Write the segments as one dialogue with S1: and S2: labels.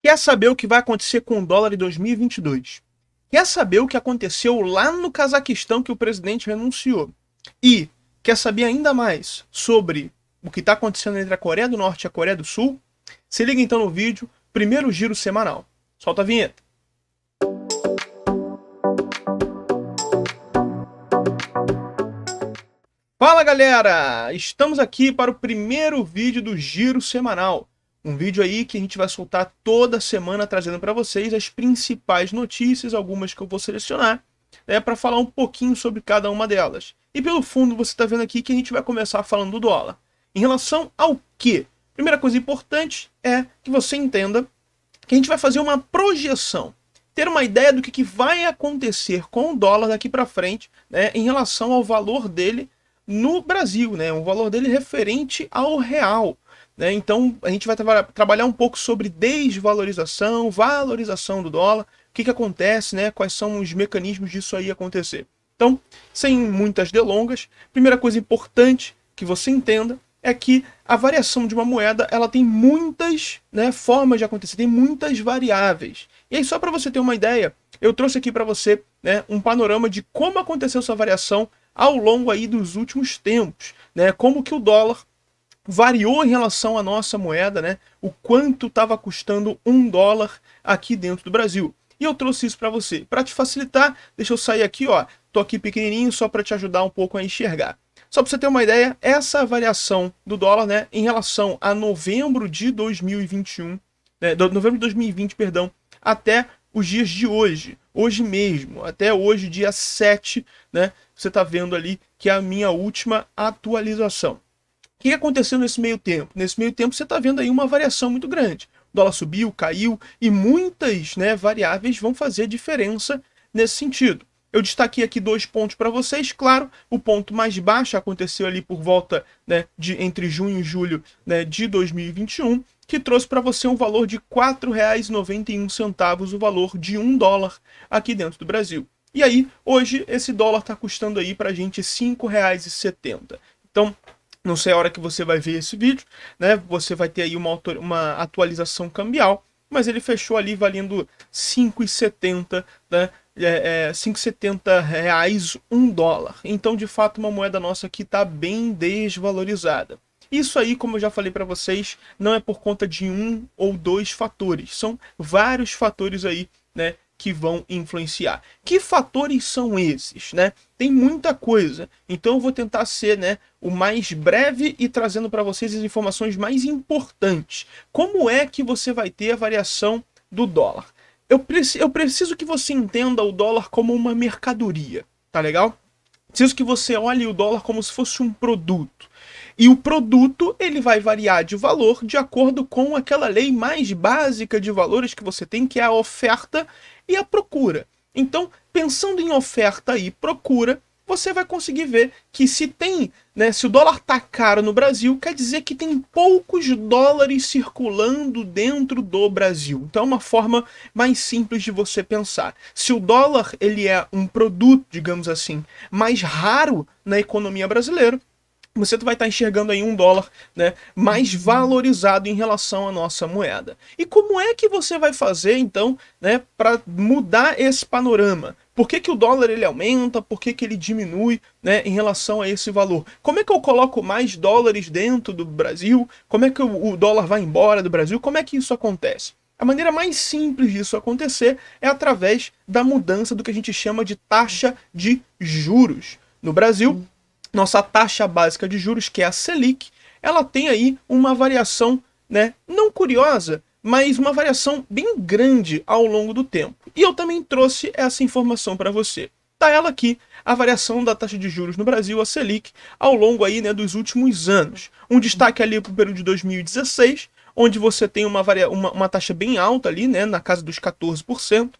S1: Quer saber o que vai acontecer com o dólar em 2022? Quer saber o que aconteceu lá no Cazaquistão que o presidente renunciou? E quer saber ainda mais sobre o que está acontecendo entre a Coreia do Norte e a Coreia do Sul? Se liga então no vídeo, primeiro giro semanal. Solta a vinheta. Fala galera! Estamos aqui para o primeiro vídeo do Giro Semanal. Um vídeo aí que a gente vai soltar toda semana trazendo para vocês as principais notícias, algumas que eu vou selecionar, para falar um pouquinho sobre cada uma delas. E pelo fundo você está vendo aqui que a gente vai começar falando do dólar. Em relação ao quê? Primeira coisa importante é que você entenda que a gente vai fazer uma projeção. Ter uma ideia do que vai acontecer com o dólar daqui para frente, em relação ao valor dele no Brasil, o valor dele referente ao real. Então a gente vai trabalhar um pouco sobre desvalorização, valorização do dólar, o que acontece, quais são os mecanismos disso aí acontecer. Então, sem muitas delongas, primeira coisa importante que você entenda é que a variação de uma moeda ela tem muitas formas de acontecer, tem muitas variáveis. E aí, só para você ter uma ideia, eu trouxe aqui para você um panorama de como aconteceu essa variação ao longo aí dos últimos tempos, como que o dólar variou em relação à nossa moeda, o quanto estava custando $1 aqui dentro do Brasil. E eu trouxe isso para você. Para te facilitar, deixa eu sair aqui, ó, tô aqui pequenininho só para te ajudar um pouco a enxergar. Só para você ter uma ideia, essa variação do dólar, em relação a novembro de 2021, novembro de 2020, perdão, até os dias de hoje mesmo, até hoje, dia 7, você está vendo ali que é a minha última atualização. O que aconteceu nesse meio tempo? Nesse meio tempo você está vendo aí uma variação muito grande. O dólar subiu, caiu e muitas variáveis vão fazer diferença nesse sentido. Eu destaquei aqui dois pontos para vocês. Claro, o ponto mais baixo aconteceu ali por volta de entre junho e julho de 2021, que trouxe para você um valor de R$ 4,91, o valor de $1 aqui dentro do Brasil. E aí, hoje, esse dólar está custando aí para a gente R$ 5,70. Então, não sei a hora que você vai ver esse vídeo, você vai ter aí uma atualização cambial, mas ele fechou ali valendo R$ 5,70, R$ 5,70 $1. Então, de fato, uma moeda nossa que está bem desvalorizada. Isso aí, como eu já falei para vocês, não é por conta de um ou dois fatores. São vários fatores aí, que vão influenciar. Que fatores são esses, Tem muita coisa. Então eu vou tentar ser, o mais breve e trazendo para vocês as informações mais importantes. Como é que você vai ter a variação do dólar? Eu preciso que você entenda o dólar como uma mercadoria, tá legal? Preciso que você olhe o dólar como se fosse um produto. E o produto ele vai variar de valor de acordo com aquela lei mais básica de valores que você tem, que é a oferta e a procura. Então, pensando em oferta e procura, você vai conseguir ver que se o dólar está caro no Brasil, quer dizer que tem poucos dólares circulando dentro do Brasil. Então é uma forma mais simples de você pensar. Se o dólar ele é um produto, digamos assim, mais raro na economia brasileira, você vai estar enxergando aí um dólar mais valorizado em relação à nossa moeda. E como é que você vai fazer, então, para mudar esse panorama? Por que o dólar ele aumenta? Por que ele diminui em relação a esse valor? Como é que eu coloco mais dólares dentro do Brasil? Como é que o dólar vai embora do Brasil? Como é que isso acontece? A maneira mais simples disso acontecer é através da mudança do que a gente chama de taxa de juros. No Brasil, nossa taxa básica de juros, que é a Selic, ela tem aí uma variação, não curiosa, mas uma variação bem grande ao longo do tempo. E eu também trouxe essa informação para você. Tá ela aqui, a variação da taxa de juros no Brasil, a Selic, ao longo aí, dos últimos anos. Um destaque ali para o período de 2016, onde você tem uma taxa bem alta ali, na casa dos 14%.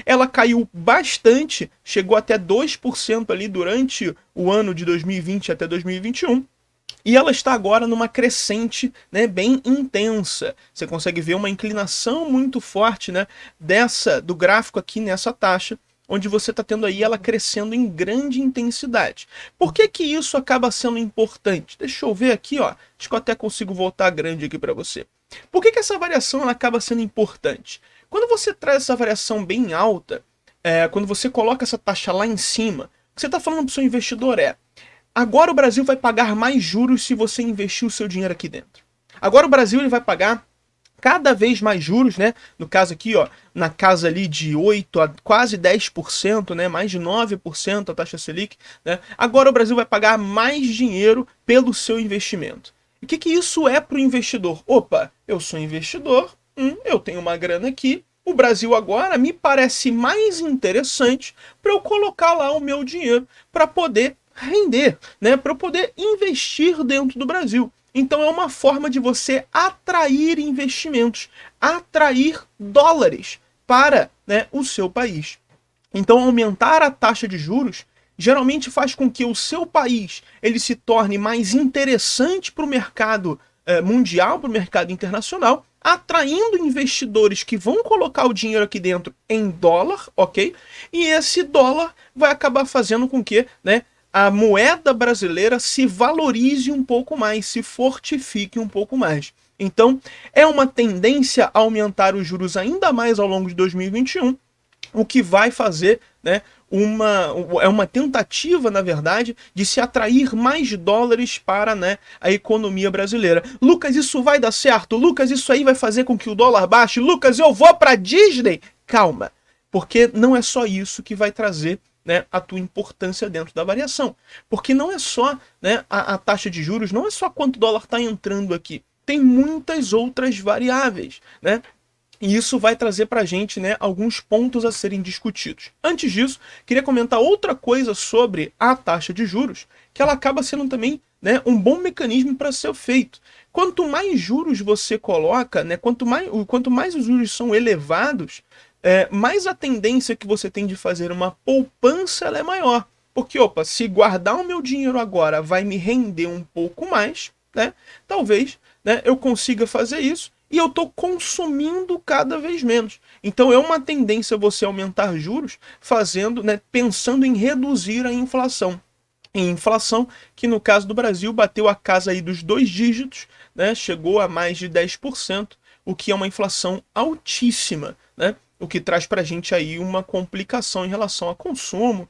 S1: Ela caiu bastante, chegou até 2% ali durante o ano de 2020 até 2021. E ela está agora numa crescente bem intensa. Você consegue ver uma inclinação muito forte do gráfico aqui nessa taxa, onde você está tendo aí ela crescendo em grande intensidade. Por que isso acaba sendo importante? Deixa eu ver aqui, ó. Acho que eu até consigo voltar grande aqui para você. Por que essa variação ela acaba sendo importante? Quando você traz essa variação bem alta, quando você coloca essa taxa lá em cima, o que você está falando para o seu investidor agora o Brasil vai pagar mais juros se você investir o seu dinheiro aqui dentro. Agora o Brasil ele vai pagar cada vez mais juros, né? No caso aqui, ó, na casa ali de 8 a quase 10%, né? Mais de 9% a taxa Selic, né? Agora o Brasil vai pagar mais dinheiro pelo seu investimento. E o que isso é para o investidor? Opa, eu sou investidor, eu tenho uma grana aqui, o Brasil agora me parece mais interessante para eu colocar lá o meu dinheiro para poder render, né? Para eu poder investir dentro do Brasil. Então é uma forma de você atrair investimentos, atrair dólares para, né, o seu país. Então aumentar a taxa de juros geralmente faz com que o seu país ele se torne mais interessante para o mercado mundial, para o mercado internacional, atraindo investidores que vão colocar o dinheiro aqui dentro em dólar, ok? E esse dólar vai acabar fazendo com que, né, a moeda brasileira se valorize um pouco mais, se fortifique um pouco mais. Então, é uma tendência a aumentar os juros ainda mais ao longo de 2021, o que vai fazer, né, uma tentativa, na verdade, de se atrair mais dólares para, né, a economia brasileira. Lucas, isso vai dar certo? Lucas, isso aí vai fazer com que o dólar baixe? Lucas, eu vou para Disney? Calma, porque não é só isso que vai trazer, né, a tua importância dentro da variação. Porque não é só, né, a taxa de juros, não é só quanto o dólar está entrando aqui. Tem muitas outras variáveis, né? E isso vai trazer para a gente, né, alguns pontos a serem discutidos. Antes disso, queria comentar outra coisa sobre a taxa de juros, que ela acaba sendo também, né, um bom mecanismo para ser feito. Quanto mais juros você coloca, né, quanto mais os juros são elevados, mais a tendência que você tem de fazer uma poupança ela é maior. Porque, opa, se guardar o meu dinheiro agora vai me render um pouco mais, né? Talvez, né, eu consiga fazer isso e eu estou consumindo cada vez menos. Então é uma tendência você aumentar juros fazendo, né, pensando em reduzir a inflação. E inflação que no caso do Brasil bateu a casa aí dos 2 dígitos, né, chegou a mais de 10%, o que é uma inflação altíssima, né? O que traz para a gente aí uma complicação em relação ao consumo,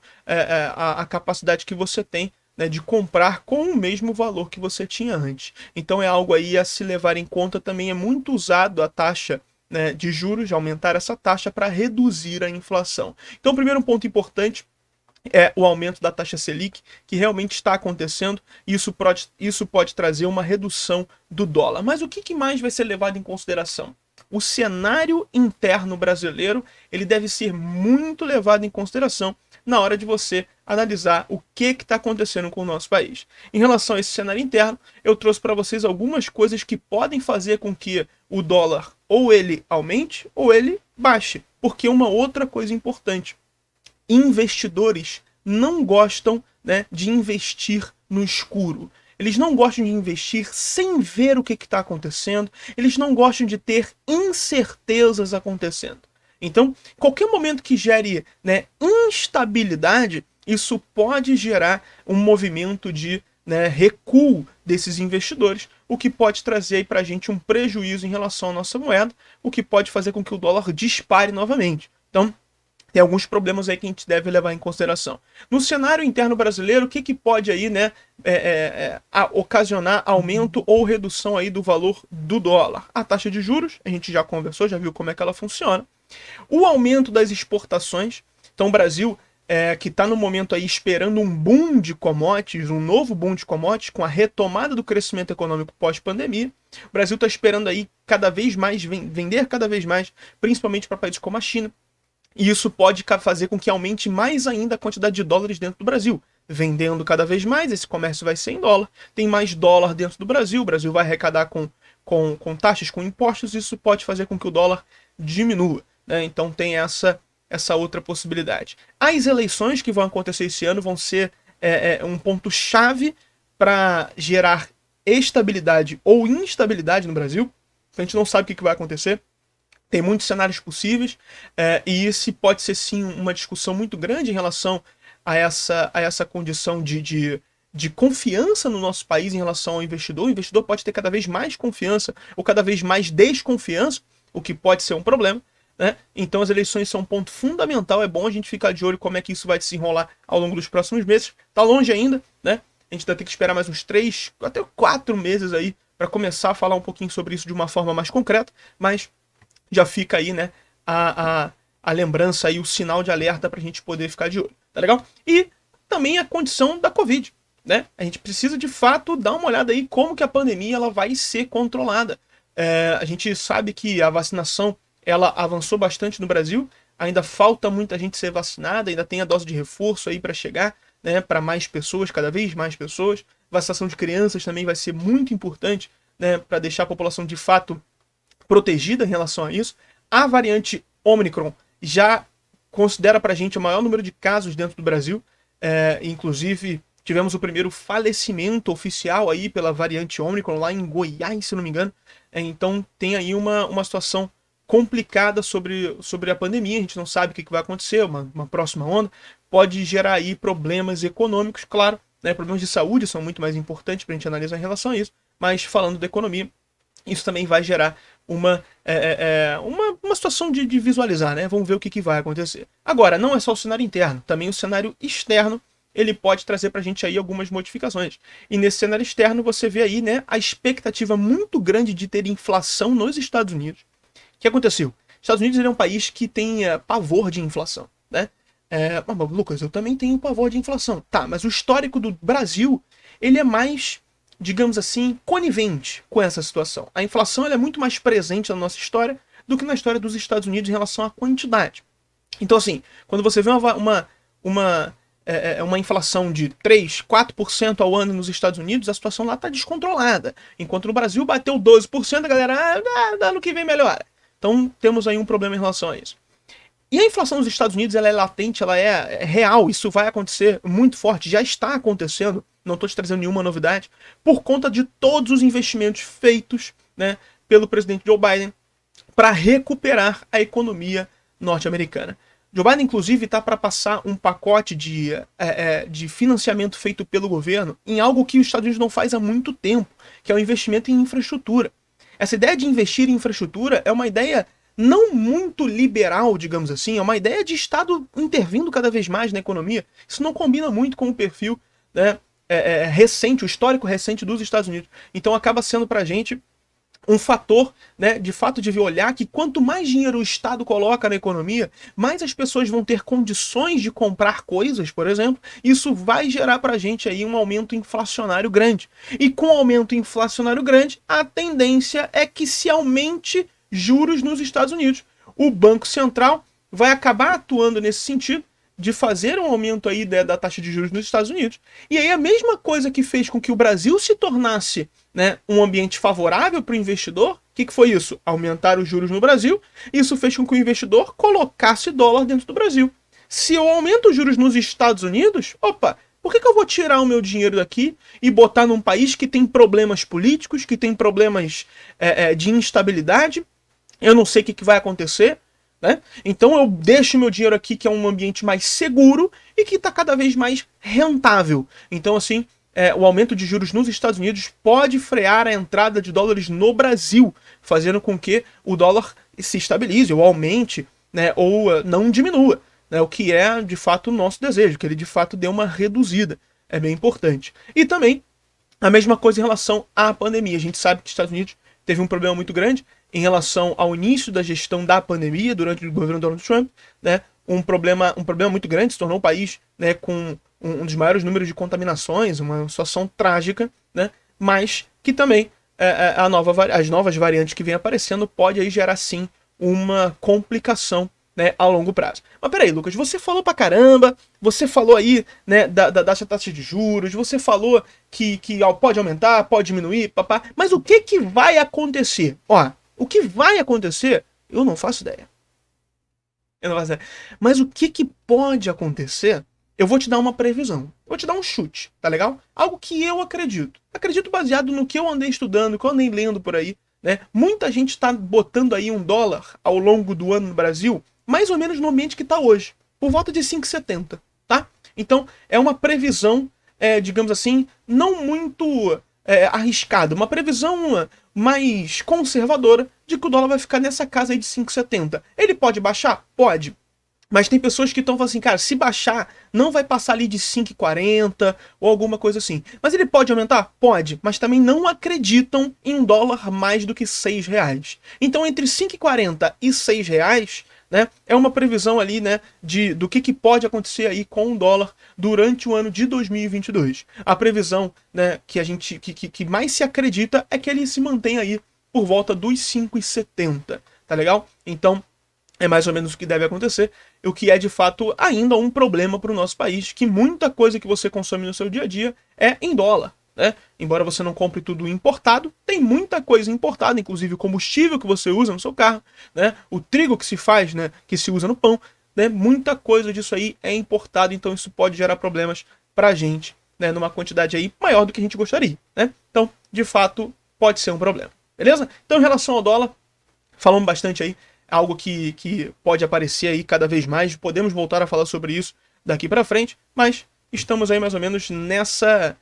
S1: a capacidade que você tem, né, de comprar com o mesmo valor que você tinha antes. Então é algo aí a se levar em conta. Também é muito usado a taxa, né, de juros, aumentar essa taxa para reduzir a inflação. Então o primeiro ponto importante é o aumento da taxa Selic, que realmente está acontecendo, e isso pode trazer uma redução do dólar. Mas o que mais vai ser levado em consideração? O cenário interno brasileiro ele deve ser muito levado em consideração na hora de você analisar o que está acontecendo com o nosso país. Em relação a esse cenário interno, eu trouxe para vocês algumas coisas que podem fazer com que o dólar ou ele aumente ou ele baixe. Porque uma outra coisa importante, investidores não gostam, né, de investir no escuro. Eles não gostam de investir sem ver o que está acontecendo. Eles não gostam de ter incertezas acontecendo. Então, qualquer momento que gere, né, instabilidade, isso pode gerar um movimento de, né, recuo desses investidores, o que pode trazer para a gente um prejuízo em relação à nossa moeda, o que pode fazer com que o dólar dispare novamente. Então, tem alguns problemas aí que a gente deve levar em consideração. No cenário interno brasileiro, o que pode aí, né, ocasionar aumento ou redução aí do valor do dólar? A taxa de juros, a gente já conversou, já viu como é que ela funciona. O aumento das exportações. Então o Brasil, que está no momento aí esperando um boom de commodities, um novo boom de commodities, com a retomada do crescimento econômico pós-pandemia. O Brasil está esperando aí cada vez mais, vender cada vez mais, principalmente para países como a China. E isso pode fazer com que aumente mais ainda a quantidade de dólares dentro do Brasil. Vendendo cada vez mais, esse comércio vai ser em dólar. Tem mais dólar dentro do Brasil, o Brasil vai arrecadar com taxas, com impostos, isso pode fazer com que o dólar diminua, né? Então tem essa outra possibilidade. As eleições que vão acontecer esse ano vão ser um ponto-chave para gerar estabilidade ou instabilidade no Brasil. A gente não sabe o que vai acontecer. Tem muitos cenários possíveis, e esse pode ser sim uma discussão muito grande em relação a essa condição de de confiança no nosso país em relação ao investidor. O investidor pode ter cada vez mais confiança ou cada vez mais desconfiança, o que pode ser um problema, né? Então as eleições são um ponto fundamental, é bom a gente ficar de olho como é que isso vai se enrolar ao longo dos próximos meses. Tá longe ainda, né? A gente vai ter que esperar mais uns 3, até 4 meses aí para começar a falar um pouquinho sobre isso de uma forma mais concreta, mas já fica aí, né, a lembrança aí, o sinal de alerta para a gente poder ficar de olho, tá legal? E também a condição da Covid, né? A gente precisa de fato dar uma olhada aí como que a pandemia ela vai ser controlada. A gente sabe que a vacinação ela avançou bastante no Brasil, ainda falta muita gente ser vacinada, ainda tem a dose de reforço aí para chegar, né, para mais pessoas, cada vez mais pessoas. Vacinação de crianças também vai ser muito importante, né, para deixar a população de fato protegida em relação a isso. A variante Omicron já considera para a gente o maior número de casos dentro do Brasil, inclusive tivemos o primeiro falecimento oficial aí pela variante Omicron lá em Goiás, se não me engano. Então tem aí uma situação complicada sobre a pandemia, a gente não sabe o que vai acontecer, uma próxima onda, pode gerar aí problemas econômicos, claro, né, problemas de saúde são muito mais importantes para a gente analisar em relação a isso, mas falando da economia, isso também vai gerar uma situação de visualizar, né? Vamos ver o que vai acontecer. Agora, não é só o cenário interno, também o cenário externo, ele pode trazer para a gente aí algumas modificações. E nesse cenário externo você vê aí, né, a expectativa muito grande de ter inflação nos Estados Unidos. O que aconteceu? Os Estados Unidos é um país que tem pavor de inflação, né? Mas, Lucas, eu também tenho pavor de inflação. Tá, mas o histórico do Brasil, ele é mais, digamos assim, conivente com essa situação. A inflação ela é muito mais presente na nossa história do que na história dos Estados Unidos em relação à quantidade. Então, assim, quando você vê uma inflação de 3, 4% ao ano nos Estados Unidos, a situação lá está descontrolada. Enquanto no Brasil bateu 12%, a galera, ano que vem melhora. Então, temos aí um problema em relação a isso. E a inflação nos Estados Unidos ela é latente, ela é real, isso vai acontecer muito forte, já está acontecendo, não estou te trazendo nenhuma novidade, por conta de todos os investimentos feitos, né, pelo presidente Joe Biden para recuperar a economia norte-americana. Joe Biden, inclusive, está para passar um pacote de financiamento feito pelo governo em algo que os Estados Unidos não faz há muito tempo, que é o investimento em infraestrutura. Essa ideia de investir em infraestrutura é uma ideia não muito liberal, digamos assim, é uma ideia de Estado intervindo cada vez mais na economia. Isso não combina muito com o perfil, né, recente, o histórico recente dos Estados Unidos. Então acaba sendo para a gente um fator, né, de fato de olhar que quanto mais dinheiro o Estado coloca na economia, mais as pessoas vão ter condições de comprar coisas, por exemplo, isso vai gerar para a gente aí um aumento inflacionário grande. E com aumento inflacionário grande, a tendência é que se aumente juros nos Estados Unidos. O Banco Central vai acabar atuando nesse sentido, de fazer um aumento aí da taxa de juros nos Estados Unidos. E aí a mesma coisa que fez com que o Brasil se tornasse, né, um ambiente favorável para o investidor, o que foi isso? Aumentar os juros no Brasil. Isso fez com que o investidor colocasse dólar dentro do Brasil. Se eu aumento os juros nos Estados Unidos, opa, por que eu vou tirar o meu dinheiro daqui e botar num país que tem problemas políticos, que tem problemas de instabilidade? Eu não sei o que vai acontecer, né? Então eu deixo meu dinheiro aqui, que é um ambiente mais seguro e que está cada vez mais rentável. Então, assim, o aumento de juros nos Estados Unidos pode frear a entrada de dólares no Brasil, fazendo com que o dólar se estabilize ou aumente, né, ou não diminua, né, o que é de fato o nosso desejo, que ele de fato dê uma reduzida. É bem importante. E também a mesma coisa em relação à pandemia. A gente sabe que os Estados Unidos teve um problema muito grande em relação ao início da gestão da pandemia durante o governo Donald Trump, né? Um problema muito grande, se tornou um país, né, com um dos maiores números de contaminações, uma situação trágica, né? Mas que também as novas variantes que vêm aparecendo pode aí gerar sim uma complicação, né, a longo prazo. Mas peraí, Lucas, você falou pra caramba, você falou aí, né, da taxa de juros, você falou que pode aumentar, pode diminuir, papá, mas o que vai acontecer? Ó, o que vai acontecer, eu não faço ideia. Eu não faço ideia. Mas o que pode acontecer, eu vou te dar uma previsão. Eu vou te dar um chute, tá legal? Algo que eu acredito. Acredito baseado no que eu andei estudando, que eu andei lendo por aí, né? Muita gente está botando aí um dólar ao longo do ano no Brasil, mais ou menos no ambiente que está hoje, por volta de 5,70, tá? Então, é uma previsão digamos assim, não muito arriscada, uma previsão mais conservadora de que o dólar vai ficar nessa casa aí de 5,70. Ele pode baixar? Pode. Mas tem pessoas que estão falando assim, cara, se baixar, não vai passar ali de 5,40 ou alguma coisa assim. Mas ele pode aumentar? Pode. Mas também não acreditam em dólar mais do que R$ 6. Então, entre 5,40 e R$ 6, né, é uma previsão ali, né, do que pode acontecer aí com o dólar durante o ano de 2022. A previsão, né, que mais se acredita é que ele se mantém aí por volta dos 5,70, tá legal? Então, é mais ou menos o que deve acontecer, o que é de fato ainda um problema para o nosso país, que muita coisa que você consome no seu dia a dia é em dólar, né? Embora você não compre tudo importado, tem muita coisa importada, inclusive o combustível que você usa no seu carro, né? O trigo que se faz, né? Que se usa no pão, né? Muita coisa disso aí é importado, então isso pode gerar problemas para a gente, né? Numa quantidade aí maior do que a gente gostaria, né? Então, de fato, pode ser um problema, beleza? Então, em relação ao dólar, falamos bastante aí, algo que pode aparecer aí cada vez mais, podemos voltar a falar sobre isso daqui para frente, mas estamos aí mais ou menos nessa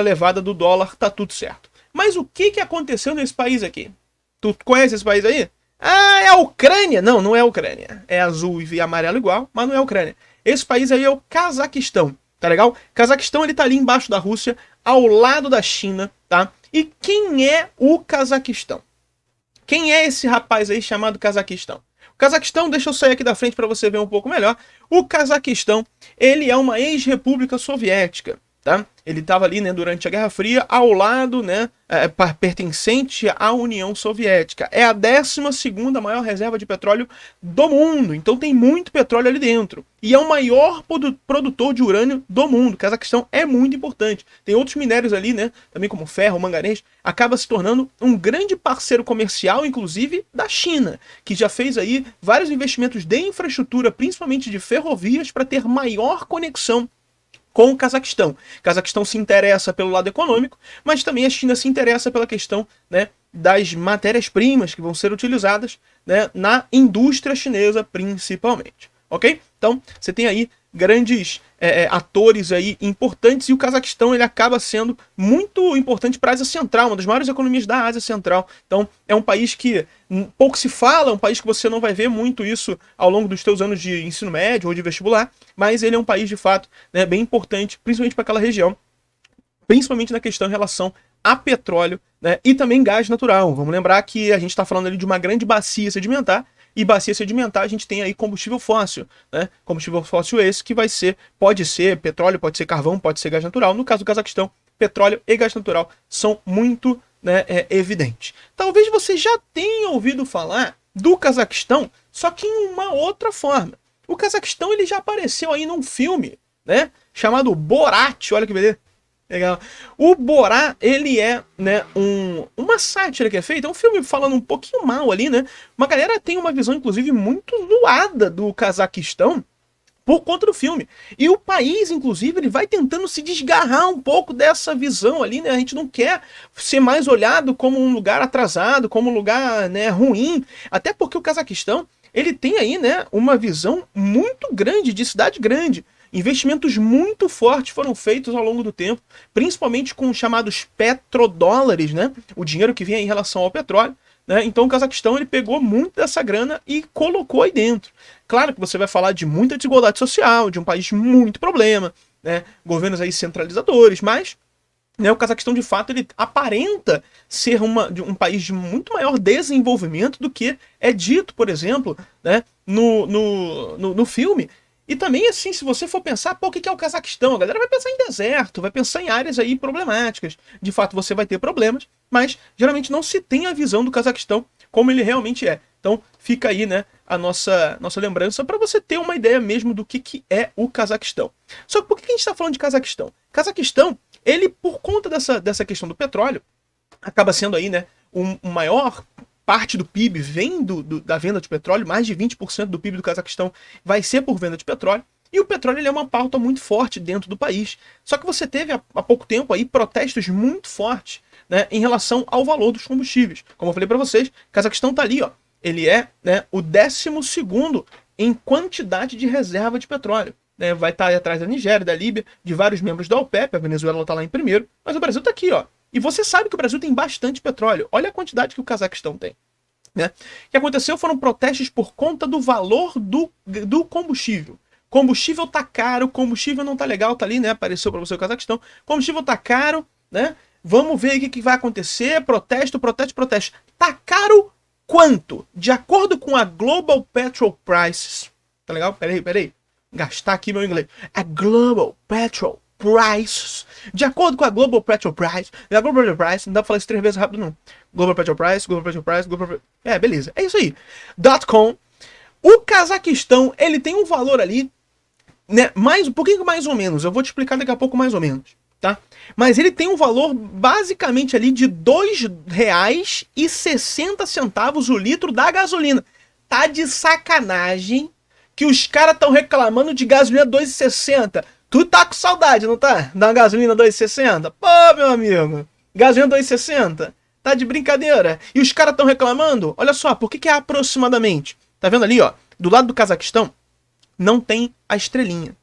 S1: levada do dólar, tá tudo certo. Mas o que aconteceu nesse país aqui? Tu conhece esse país aí? Ah, é a Ucrânia? Não, não é a Ucrânia. É azul e amarelo igual, mas não é a Ucrânia. Esse país aí é o Cazaquistão, tá legal? Cazaquistão, ele tá ali embaixo da Rússia, ao lado da China, tá? E quem é o Cazaquistão? Quem é esse rapaz aí chamado Cazaquistão? O Cazaquistão, deixa eu sair aqui da frente para você ver um pouco melhor. O Cazaquistão, ele é uma ex-república soviética, tá? Ele estava ali, né, durante a Guerra Fria, ao lado, né, pertencente à União Soviética. É a 12ª maior reserva de petróleo do mundo, então tem muito petróleo ali dentro. E é o maior produtor de urânio do mundo. O Cazaquistão é muito importante. Tem outros minérios ali, né, também como ferro, manganês. Acaba se tornando um grande parceiro comercial, inclusive, da China, que já fez aí vários investimentos de infraestrutura, principalmente de ferrovias, para ter maior conexão com o Cazaquistão. O Cazaquistão se interessa pelo lado econômico, mas também a China se interessa pela questão, né, das matérias-primas que vão ser utilizadas, né, na indústria chinesa principalmente, ok? Então, você tem aí grandes atores aí importantes, e o Cazaquistão ele acaba sendo muito importante para a Ásia Central, uma das maiores economias da Ásia Central. Então, é um país que pouco se fala, um país que você não vai ver muito isso ao longo dos seus anos de ensino médio ou de vestibular, mas ele é um país, de fato, né, bem importante, principalmente para aquela região, principalmente na questão em relação a petróleo, né, e também gás natural. Vamos lembrar que a gente está falando ali de uma grande bacia sedimentar, e bacia sedimentar a gente tem aí combustível fóssil, né? Combustível fóssil esse que pode ser petróleo, pode ser carvão, pode ser gás natural. No caso do Cazaquistão, petróleo e gás natural são muito, né, evidentes. Talvez você já tenha ouvido falar do Cazaquistão, só que em uma outra forma. O Cazaquistão ele já apareceu aí num filme, né, chamado Borat, olha que beleza. Legal. O Borá, ele é, né, uma sátira que é feita, é um filme falando um pouquinho mal ali, né? Uma galera tem uma visão, inclusive, muito zoada do Cazaquistão por conta do filme. E o país, inclusive, ele vai tentando se desgarrar um pouco dessa visão ali, né? A gente não quer ser mais olhado como um lugar atrasado, como um lugar, né, ruim. Até porque o Cazaquistão, ele tem aí, né, uma visão muito grande de cidade grande. Investimentos muito fortes foram feitos ao longo do tempo, principalmente com os chamados petrodólares, né? O dinheiro que vinha em relação ao petróleo, né? Então o Cazaquistão ele pegou muito dessa grana e colocou aí dentro. Claro que você vai falar de muita desigualdade social, de um país muito problema, né? Governos aí centralizadores, mas, né, o Cazaquistão de fato ele aparenta ser um país de muito maior desenvolvimento do que é dito, por exemplo, né, no filme. E também, assim, se você for pensar, pô, o que é o Cazaquistão? A galera vai pensar em deserto, vai pensar em áreas aí problemáticas. De fato, você vai ter problemas, mas geralmente não se tem a visão do Cazaquistão como ele realmente é. Então, fica aí, né, a nossa lembrança para você ter uma ideia mesmo do que é o Cazaquistão. Só que por que a gente está falando de Cazaquistão? Cazaquistão, ele, por conta dessa questão do petróleo, acaba sendo aí, né, um maior parte do PIB vem da venda de petróleo, mais de 20% do PIB do Cazaquistão vai ser por venda de petróleo, e o petróleo ele é uma pauta muito forte dentro do país. Só que você teve há pouco tempo aí protestos muito fortes, né, em relação ao valor dos combustíveis. Como eu falei para vocês, o Cazaquistão está ali, ó, ele é, né, o 12º em quantidade de reserva de petróleo. né, vai estar atrás da Nigéria, da Líbia, de vários membros da OPEP, a Venezuela está lá em primeiro, mas o Brasil está aqui, ó. E você sabe que o Brasil tem bastante petróleo. Olha a quantidade que o Cazaquistão tem. Né? O que aconteceu foram protestos por conta do valor do combustível. Combustível tá caro, combustível não tá legal, tá ali, né? Apareceu para você o Cazaquistão. Combustível tá caro, né? Vamos ver o que vai acontecer. Protesto, protesto, protesto. Tá caro quanto? De acordo com a Global Petrol Prices. Tá legal? Peraí. Gastar aqui meu inglês. A Global Petrol Prices. De acordo com a Global Petrol Price. A Global Petrol Price, não dá pra falar isso 3 vezes rápido, não. Global Petrol Price, Global Petrol Price, Global Petrol... É, beleza. É isso aí. .com. O Cazaquistão, ele tem um valor ali, né, um pouquinho mais ou menos, eu vou te explicar daqui a pouco mais ou menos, tá? Mas ele tem um valor basicamente ali de R$ 2,60 o litro da gasolina. Tá de sacanagem que os caras estão reclamando de gasolina 2,60. Tu tá com saudade, não tá? Da gasolina 2,60? Pô, meu amigo, gasolina 2,60? Tá de brincadeira. E os caras estão reclamando? Olha só, por que é aproximadamente? Tá vendo ali, ó? Do lado do Cazaquistão, não tem a estrelinha.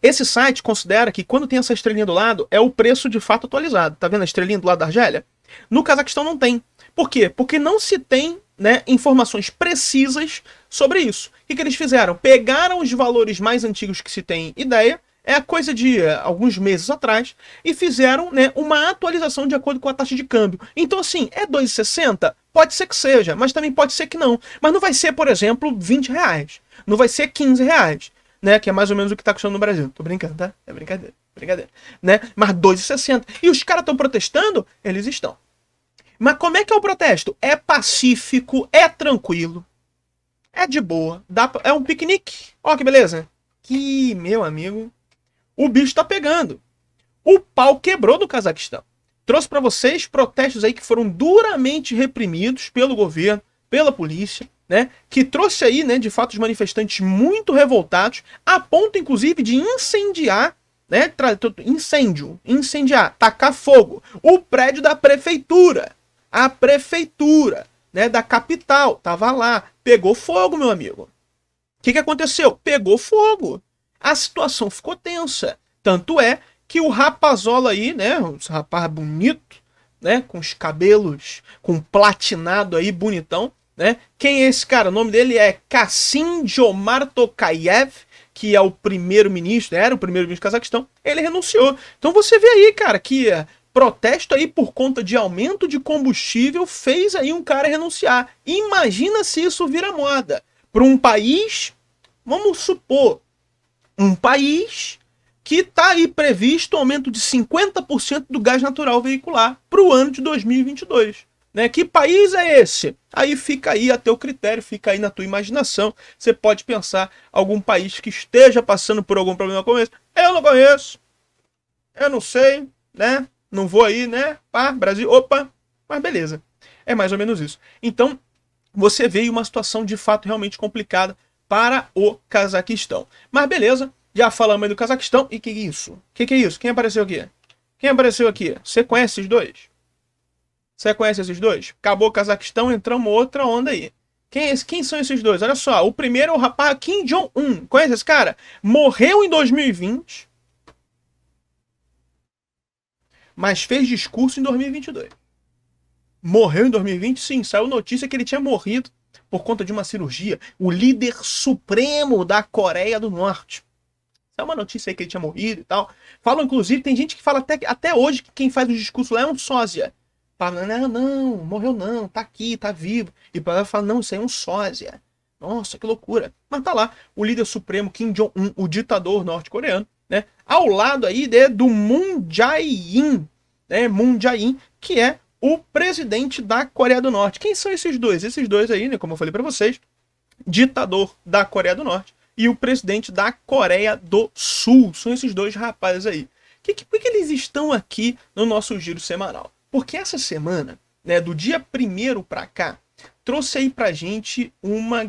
S1: Esse site considera que quando tem essa estrelinha do lado, é o preço de fato atualizado. Tá vendo a estrelinha do lado da Argélia? No Cazaquistão não tem. Por quê? Porque não se tem, né, informações precisas sobre isso. O que eles fizeram? Pegaram os valores mais antigos que se tem ideia, é a coisa de alguns meses atrás, e fizeram, né, uma atualização de acordo com a taxa de câmbio. Então, assim, é 2,60? Pode ser que seja, mas também pode ser que não. Mas não vai ser, por exemplo, R$ 20. Não vai ser R$ 15, né? Que é mais ou menos o que tá custando no Brasil. Tô brincando, tá? É brincadeira, brincadeira. Né? Mas 2,60. E os caras estão protestando? Eles estão. Mas como é que é o protesto? É pacífico, é tranquilo, é de boa, é um piquenique. Ó que beleza. Que, meu amigo, o bicho tá pegando. O pau quebrou do Cazaquistão. Trouxe para vocês protestos aí que foram duramente reprimidos pelo governo, pela polícia, né? Que trouxe aí, né, de fato, os manifestantes muito revoltados, a ponto, inclusive, de incendiar, né? Incendiar, tacar fogo, o prédio da prefeitura. A prefeitura, né, da capital, tava lá, pegou fogo, meu amigo. O que aconteceu? Pegou fogo. A situação ficou tensa. Tanto é que o rapazola aí, né, um rapaz bonito, né, com os cabelos, com platinado aí, bonitão, né? Quem é esse cara? O nome dele é Kassym-Jomart Tokayev, que é o primeiro-ministro, era o primeiro-ministro do Cazaquistão. Ele renunciou. Então você vê aí, cara, que protesto aí por conta de aumento de combustível fez aí um cara renunciar. Imagina se isso vira moda para um país, vamos supor, um país que está aí previsto um aumento de 50% do gás natural veicular para o ano de 2022. Né? Que país é esse? Aí fica aí a teu critério, fica aí na tua imaginação. Você pode pensar algum país que esteja passando por algum problema como esse. Eu não conheço, eu não sei, né? Não vou aí, né? Pá, Brasil, opa, mas beleza. É mais ou menos isso. Então, você vê uma situação de fato realmente complicada para o Cazaquistão. Mas beleza, já falamos aí do Cazaquistão. E que é isso? Que é isso? Quem apareceu aqui? Quem apareceu aqui? Você conhece esses dois? Você conhece esses dois? Acabou o Cazaquistão, entramos outra onda aí. Quem são esses dois? Olha só, o primeiro é o rapaz Kim Jong-un. Conhece esse cara? Morreu em 2020, mas fez discurso em 2022. Morreu em 2020? Sim, saiu notícia que ele tinha morrido por conta de uma cirurgia. O líder supremo da Coreia do Norte. É uma notícia aí que ele tinha morrido e tal. Falam, inclusive, tem gente que fala até hoje que quem faz o discurso lá é um sósia. Fala, não, morreu não, tá aqui, tá vivo. E para fala, não, isso aí é um sósia. Nossa, que loucura. Mas tá lá, o líder supremo Kim Jong-un, o ditador norte-coreano, né? Ao lado aí do Moon Jae-in, né? Moon Jae-in, que é o presidente da Coreia do Norte. Quem são esses dois? Esses dois aí, né, como eu falei para vocês, ditador da Coreia do Norte e o presidente da Coreia do Sul. São esses dois rapazes aí. Por que eles estão aqui no nosso giro semanal? Porque essa semana, né, do dia 1º para cá, trouxe aí pra gente uma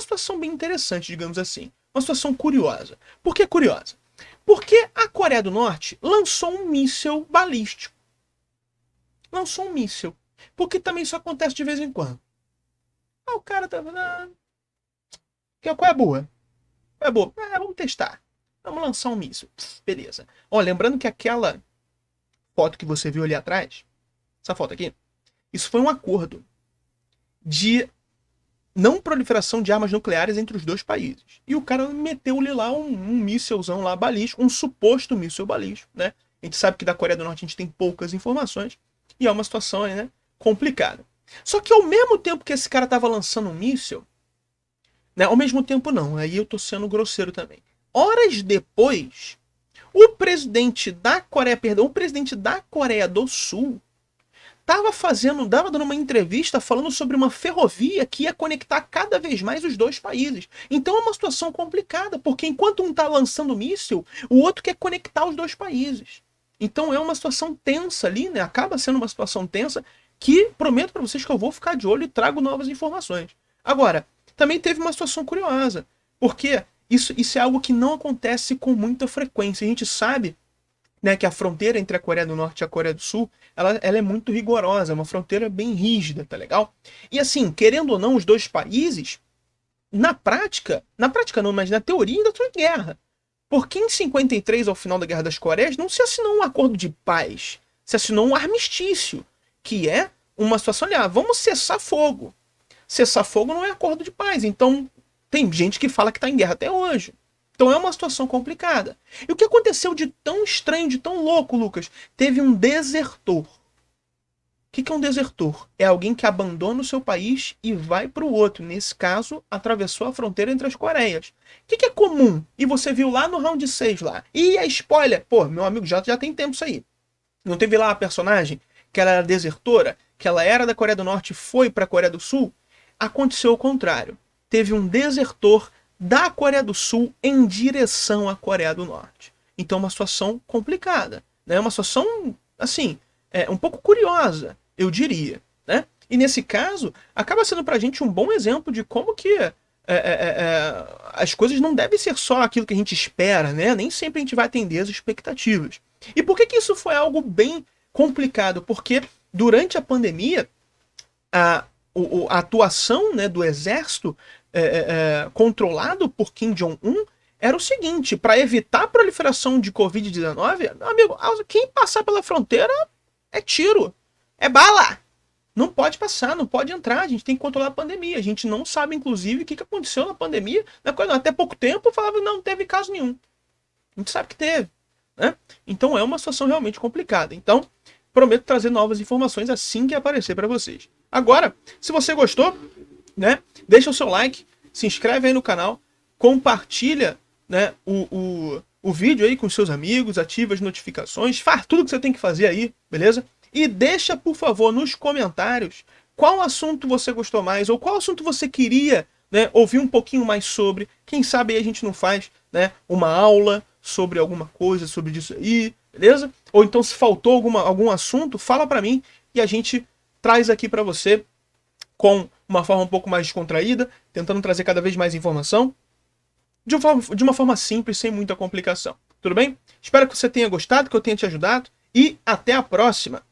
S1: situação bem interessante, digamos assim. Uma situação curiosa. Por que curiosa? Porque a Coreia do Norte lançou um míssil balístico. Lançou um míssil. Porque também isso acontece de vez em quando. O cara tá falando... Qual é a boa? É bobo. Vamos testar. Vamos lançar um míssil. Beleza. Ó, lembrando que aquela foto que você viu ali atrás, essa foto aqui, isso foi um acordo de não proliferação de armas nucleares entre os dois países. E o cara meteu-lhe lá um mísselzão lá balístico, um suposto míssil balístico, né? A gente sabe que da Coreia do Norte a gente tem poucas informações e é uma situação, né, complicada. Só que ao mesmo tempo que esse cara tava lançando um míssil, né, ao mesmo tempo não, aí eu tô sendo grosseiro também. Horas depois, o presidente da Coreia do Sul tava dando uma entrevista falando sobre uma ferrovia que ia conectar cada vez mais os dois países. Então é uma situação complicada, porque enquanto um tá lançando míssil, o outro quer conectar os dois países. Então é uma situação tensa ali, né? Acaba sendo uma situação tensa que prometo para vocês que eu vou ficar de olho e trago novas informações. Agora, também teve uma situação curiosa, porque isso é algo que não acontece com muita frequência. A gente sabe, né, que a fronteira entre a Coreia do Norte e a Coreia do Sul, ela é muito rigorosa, é uma fronteira bem rígida, tá legal? E assim, querendo ou não, os dois países, na prática não, mas na teoria ainda estão em guerra. Porque em 53, ao final da Guerra das Coreias, não se assinou um acordo de paz, se assinou um armistício, que é uma situação, vamos cessar fogo. Cessar fogo não é acordo de paz, então tem gente que fala que está em guerra até hoje. Então é uma situação complicada. E o que aconteceu de tão estranho, de tão louco, Lucas? Teve um desertor. O que é um desertor? É alguém que abandona o seu país e vai para o outro. Nesse caso, atravessou a fronteira entre as Coreias. O que é comum? E você viu lá no round 6 lá. E a spoiler? Pô, meu amigo, já tem tempo isso aí. Não teve lá a personagem que ela era desertora? Que ela era da Coreia do Norte e foi para a Coreia do Sul? Aconteceu o contrário. Teve um desertor da Coreia do Sul em direção à Coreia do Norte. Então é uma situação complicada, né? É uma situação, assim, um pouco curiosa, eu diria, né? E nesse caso, acaba sendo pra gente um bom exemplo de como que as coisas não devem ser só aquilo que a gente espera, né? Nem sempre a gente vai atender as expectativas. E por que isso foi algo bem complicado? Porque durante a pandemia, a atuação, né, do exército controlado por Kim Jong-un era o seguinte: para evitar a proliferação de Covid-19, meu amigo, quem passar pela fronteira é tiro, é bala. Não pode passar, não pode entrar, a gente tem que controlar a pandemia. A gente não sabe, inclusive, o que aconteceu na pandemia. Até pouco tempo falava que não teve caso nenhum. A gente sabe que teve, né? Então é uma situação realmente complicada. Então, prometo trazer novas informações assim que aparecer para vocês. Agora, se você gostou, né, deixa o seu like, se inscreve aí no canal, compartilha, né, o vídeo aí com seus amigos, ativa as notificações, faz tudo que você tem que fazer aí, beleza? E deixa, por favor, nos comentários qual assunto você gostou mais ou qual assunto você queria, né, ouvir um pouquinho mais sobre. Quem sabe aí a gente não faz, né, uma aula sobre alguma coisa, sobre isso aí, beleza? Ou então se faltou algum assunto, fala pra mim e a gente traz aqui pra você com uma forma um pouco mais descontraída, tentando trazer cada vez mais informação, de uma forma simples, sem muita complicação. Tudo bem? Espero que você tenha gostado, que eu tenha te ajudado, e até a próxima!